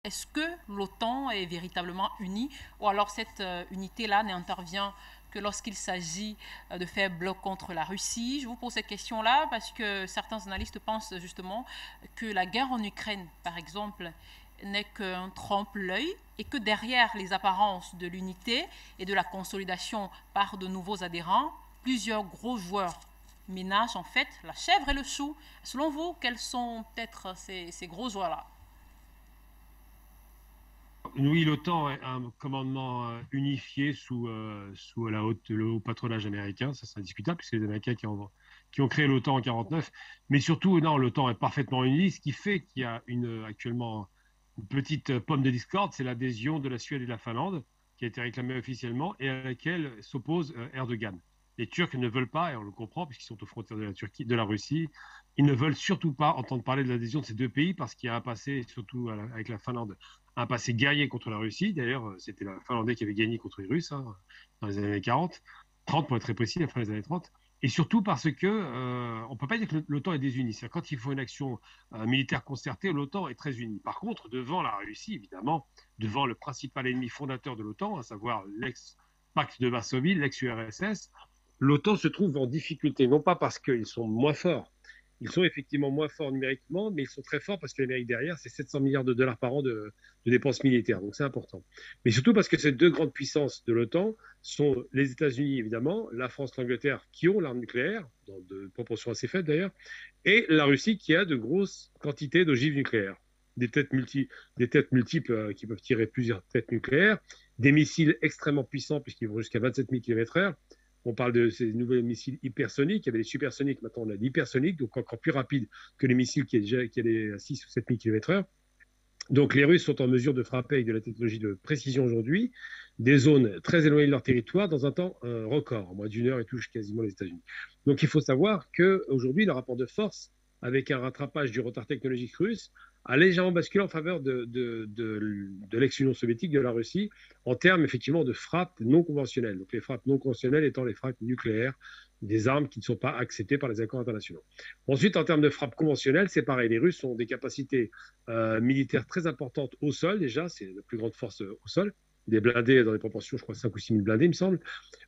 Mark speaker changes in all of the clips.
Speaker 1: est-ce que l'OTAN est véritablement unie ou alors cette unité-là n'intervient que lorsqu'il s'agit de faire bloc contre la Russie? Je vous pose cette question-là parce que certains analystes pensent justement que la guerre en Ukraine, par exemple, n'est qu'un trompe-l'œil et que derrière les apparences de l'unité et de la consolidation par de nouveaux adhérents, plusieurs gros joueurs ménagent en fait la chèvre et le chou. Selon vous, quels sont peut-être ces gros joueurs-là?
Speaker 2: Oui, l'OTAN est un commandement unifié sous le haut patronage américain, ça c'est indiscutable, puisque c'est les Américains qui ont créé l'OTAN en 49. Mais surtout, non, l'OTAN est parfaitement uni, ce qui fait qu'il y a actuellement une petite pomme de discorde, c'est l'adhésion de la Suède et de la Finlande, qui a été réclamée officiellement et à laquelle s'oppose Erdogan. Les Turcs ne veulent pas, et on le comprend, puisqu'ils sont aux frontières de la Turquie, de la Russie, ils ne veulent surtout pas entendre parler de l'adhésion de ces deux pays parce qu'il y a un passé, surtout avec la Finlande, un passé guerrier contre la Russie. D'ailleurs, c'était la Finlandais qui avait gagné contre les Russes dans les années 40, 30 pour être très précis, la fin des années 30. Et surtout parce que on ne peut pas dire que l'OTAN est désunie. C'est-à-dire, quand il faut une action militaire concertée, l'OTAN est très unie. Par contre, devant la Russie, évidemment, devant le principal ennemi fondateur de l'OTAN, à savoir l'ex-pacte de Varsovie, l'ex-URSS, l'OTAN se trouve en difficulté, non pas parce qu'ils sont moins forts, ils sont effectivement moins forts numériquement, mais ils sont très forts parce que l'Amérique derrière, c'est 700 milliards de dollars par an de dépenses militaires. Donc c'est important. Mais surtout parce que ces deux grandes puissances de l'OTAN sont les États-Unis, évidemment, la France, l'Angleterre, qui ont l'arme nucléaire, dans de proportions assez faibles d'ailleurs, et la Russie qui a de grosses quantités d'ogives nucléaires. Des têtes multiples qui peuvent tirer plusieurs têtes nucléaires, des missiles extrêmement puissants puisqu'ils vont jusqu'à 27 000 km/h. On parle de ces nouveaux missiles hypersoniques. Il y avait les supersoniques, maintenant on a l'hypersonique, donc encore plus rapide que les missiles qui allaient à 6 ou 7 000 km/h. Donc les Russes sont en mesure de frapper avec de la technologie de précision aujourd'hui des zones très éloignées de leur territoire dans un temps record. En moins d'une heure, ils touchent quasiment les États-Unis. Donc il faut savoir qu'aujourd'hui, le rapport de force, avec un rattrapage du retard technologique russe, a légèrement basculé en faveur de l'ex-Union soviétique, de la Russie, en termes effectivement de frappes non conventionnelles. Donc les frappes non conventionnelles étant les frappes nucléaires, des armes qui ne sont pas acceptées par les accords internationaux. Ensuite, en termes de frappes conventionnelles, c'est pareil. Les Russes ont des capacités militaires très importantes au sol, déjà, c'est la plus grande force au sol, des blindés dans des proportions, je crois, 5 ou 6 000 blindés, il me semble,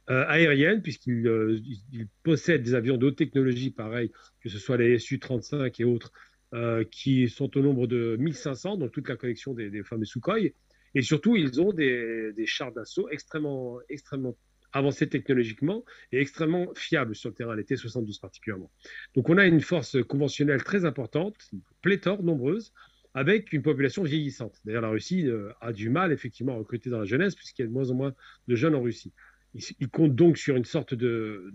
Speaker 2: aériennes, puisqu'ils possèdent des avions de haute technologie, pareil, que ce soit les Su-35 et autres, qui sont au nombre de 1500, donc toute la collection des fameux Sukhoi. Et surtout, ils ont des chars d'assaut extrêmement avancés technologiquement et extrêmement fiables sur le terrain, les T-72 particulièrement. Donc on a une force conventionnelle très importante, pléthore, nombreuse, avec une population vieillissante. D'ailleurs, la Russie a du mal effectivement à recruter dans la jeunesse, puisqu'il y a de moins en moins de jeunes en Russie. Il compte donc sur une sorte de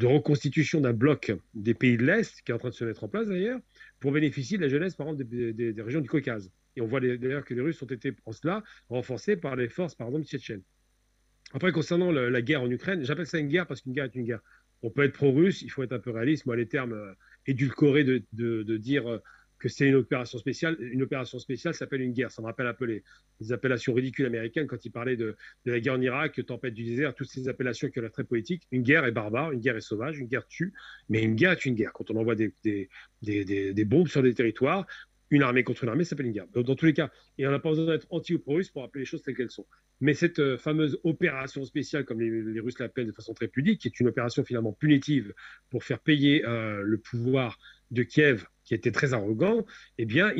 Speaker 2: reconstitution d'un bloc des pays de l'Est, qui est en train de se mettre en place d'ailleurs, pour bénéficier de la jeunesse, par exemple, des régions du Caucase. Et on voit d'ailleurs que les Russes ont été en cela renforcés par les forces, par exemple, tchétchènes. Après, concernant la guerre en Ukraine, j'appelle ça une guerre parce qu'une guerre est une guerre. On peut être pro-russe, il faut être un peu réaliste. Moi, les termes édulcorés de dire que c'est une opération spéciale s'appelle une guerre. Ça me rappelle un peu les appellations ridicules américaines quand ils parlaient de la guerre en Irak, tempête du désert, toutes ces appellations qui ont l'air très poétiques. Une guerre est barbare, une guerre est sauvage, une guerre tue, mais une guerre est une guerre. Quand on envoie des bombes sur des territoires, une armée contre une armée, ça s'appelle une guerre. Dans tous les cas, et on n'a pas besoin d'être anti ou pro-russe pour appeler les choses telles qu'elles sont. Mais cette fameuse opération spéciale, comme les Russes l'appellent de façon très pudique, qui est une opération finalement punitive pour faire payer le pouvoir de Kiev, qui était très arrogant, eh bien,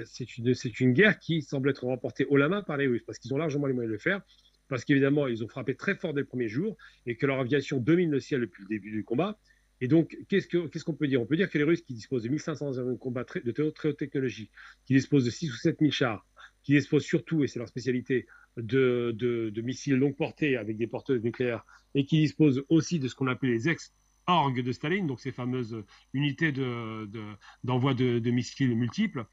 Speaker 2: c'est une guerre qui semble être remportée haut la main par les Russes, parce qu'ils ont largement les moyens de le faire, parce qu'évidemment, ils ont frappé très fort dès le premier jour, et que leur aviation domine le ciel depuis le début du combat. Et donc, qu'est-ce qu'on peut dire? On peut dire que les Russes, qui disposent de 1500 avions de combat de très haute technologie, qui disposent de 6 ou 7 000 chars, qui disposent surtout, et c'est leur spécialité, de missiles longue portée avec des porteuses nucléaires, et qui disposent aussi de ce qu'on appelle les ex-orgues de Staline, donc ces fameuses unités d'envoi de missiles multiples,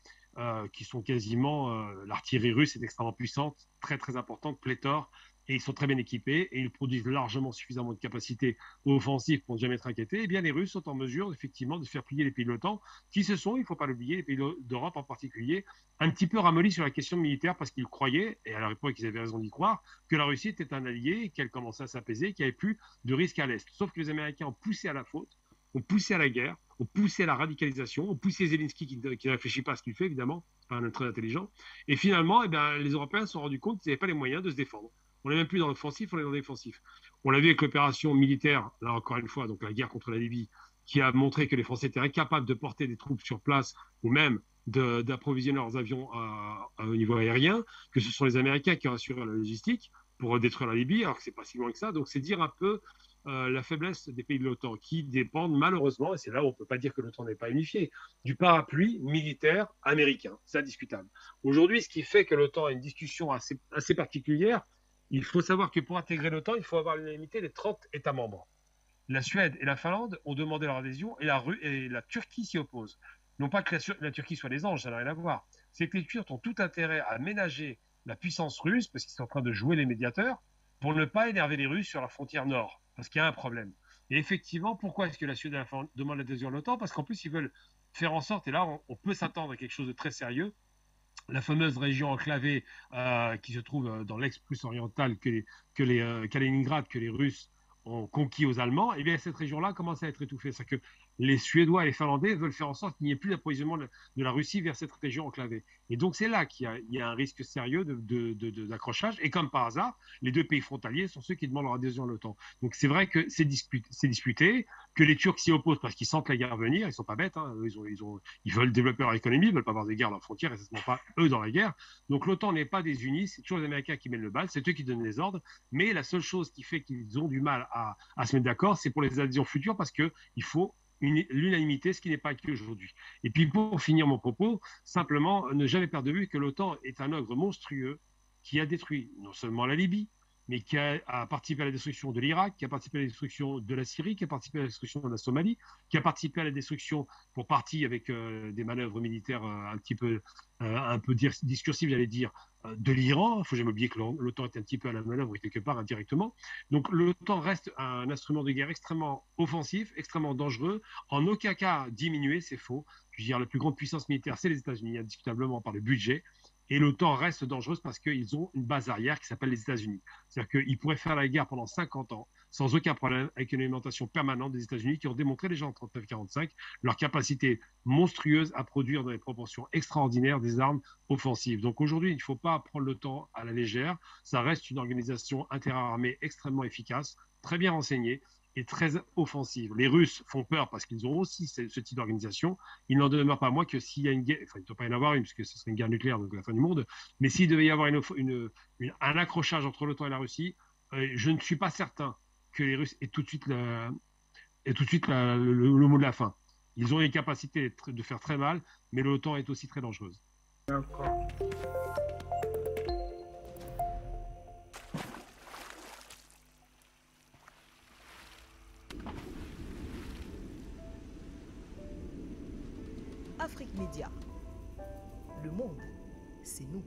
Speaker 2: qui sont quasiment, l'artillerie russe est extrêmement puissante, très très importante, pléthore, et ils sont très bien équipés, et ils produisent largement suffisamment de capacités offensives pour ne jamais être inquiétés. Eh bien, les Russes sont en mesure, effectivement, de faire plier les pays de l'OTAN, qui se sont, il ne faut pas l'oublier, les pays d'Europe en particulier, un petit peu ramollis sur la question militaire parce qu'ils croyaient, et à l'époque ils avaient raison d'y croire, que la Russie était un allié, qu'elle commençait à s'apaiser, qu'il n'y avait plus de risque à l'Est. Sauf que les Américains ont poussé à la faute, ont poussé à la guerre, ont poussé à la radicalisation, ont poussé Zelensky qui ne réfléchit pas à ce qu'il fait, évidemment, pas un être très intelligent. Et finalement, eh bien, les Européens se sont rendus compte qu'ils n'avaient pas les moyens de se défendre. On n'est même plus dans l'offensif, on est dans l'défensif. On l'a vu avec l'opération militaire, là encore une fois, donc la guerre contre la Libye, qui a montré que les Français étaient incapables de porter des troupes sur place ou même d'approvisionner leurs avions au niveau aérien, que ce sont les Américains qui ont assuré la logistique pour détruire la Libye, alors que c'est pas si loin que ça. Donc c'est dire un peu la faiblesse des pays de l'OTAN qui dépendent malheureusement, et c'est là où on ne peut pas dire que l'OTAN n'est pas unifié, du parapluie militaire américain. C'est indiscutable. Aujourd'hui, ce qui fait que l'OTAN a une discussion assez particulière, il faut savoir que pour intégrer l'OTAN, il faut avoir l'unanimité des 30 États membres. La Suède et la Finlande ont demandé leur adhésion et la Turquie s'y oppose. Non pas que la Turquie soit les anges, ça n'a rien à voir. C'est que les Turcs ont tout intérêt à ménager la puissance russe, parce qu'ils sont en train de jouer les médiateurs, pour ne pas énerver les Russes sur la frontière nord, parce qu'il y a un problème. Et effectivement, pourquoi est-ce que la Suède et la Finlande demandent l'adhésion à l'OTAN? Parce qu'en plus, ils veulent faire en sorte, et là, on peut s'attendre à quelque chose de très sérieux, la fameuse région enclavée qui se trouve dans l'ex-Prusse orientale que Kaliningrad, que les Russes ont conquis aux Allemands, et bien cette région-là commence à être étouffée. C'est-à-dire que les Suédois et les Finlandais veulent faire en sorte qu'il n'y ait plus d'approvisionnement de la Russie vers cette région enclavée. Et donc c'est là qu'il y a un risque sérieux d'accrochage. Et comme par hasard, les deux pays frontaliers sont ceux qui demandent leur adhésion à l'OTAN. Donc c'est vrai que c'est disputé, que les Turcs s'y opposent parce qu'ils sentent la guerre venir. Ils ne sont pas bêtes. Hein. Ils veulent développer leur économie, ils ne veulent pas avoir des guerres à leurs frontières et ce ne sont pas eux dans la guerre. Donc l'OTAN n'est pas désunie, c'est toujours les Américains qui mènent le bal, c'est eux qui donnent les ordres. Mais la seule chose qui fait qu'ils ont du mal à se mettre d'accord, c'est pour les adhésions futures parce qu'il faut l'unanimité, ce qui n'est pas acquis aujourd'hui. Et puis pour finir mon propos, simplement ne jamais perdre de vue que l'OTAN est un ogre monstrueux qui a détruit non seulement la Libye, mais qui a participé à la destruction de l'Irak, qui a participé à la destruction de la Syrie, qui a participé à la destruction de la Somalie, qui a participé à la destruction pour partie avec des manœuvres militaires un peu discursives, j'allais dire, de l'Iran. Il ne faut jamais oublier que l'OTAN est un petit peu à la manœuvre quelque part indirectement. Donc l'OTAN reste un instrument de guerre extrêmement offensif, extrêmement dangereux, en aucun cas diminué, c'est faux. Je veux dire, la plus grande puissance militaire, c'est les États-Unis, indiscutablement par le budget. Et l'OTAN reste dangereuse parce qu'ils ont une base arrière qui s'appelle les États-Unis. C'est-à-dire qu'ils pourraient faire la guerre pendant 50 ans sans aucun problème avec une alimentation permanente des États-Unis qui ont démontré déjà en 39-45 leur capacité monstrueuse à produire dans des proportions extraordinaires des armes offensives. Donc aujourd'hui, il ne faut pas prendre l'OTAN à la légère. Ça reste une organisation interarmée extrêmement efficace, très bien renseignée et très offensive. Les Russes font peur parce qu'ils ont aussi ce type d'organisation. Il n'en demeure pas moins que s'il y a une guerre, enfin il ne doit pas y en avoir une puisque ce serait une guerre nucléaire, donc la fin du monde, mais s'il devait y avoir un accrochage entre l'OTAN et la Russie, je ne suis pas certain que les Russes aient tout de suite le mot de la fin. Ils ont les capacités de faire très mal, mais l'OTAN est aussi très dangereuse.
Speaker 3: D'accord.
Speaker 4: Afrique Média. Le monde, c'est nous.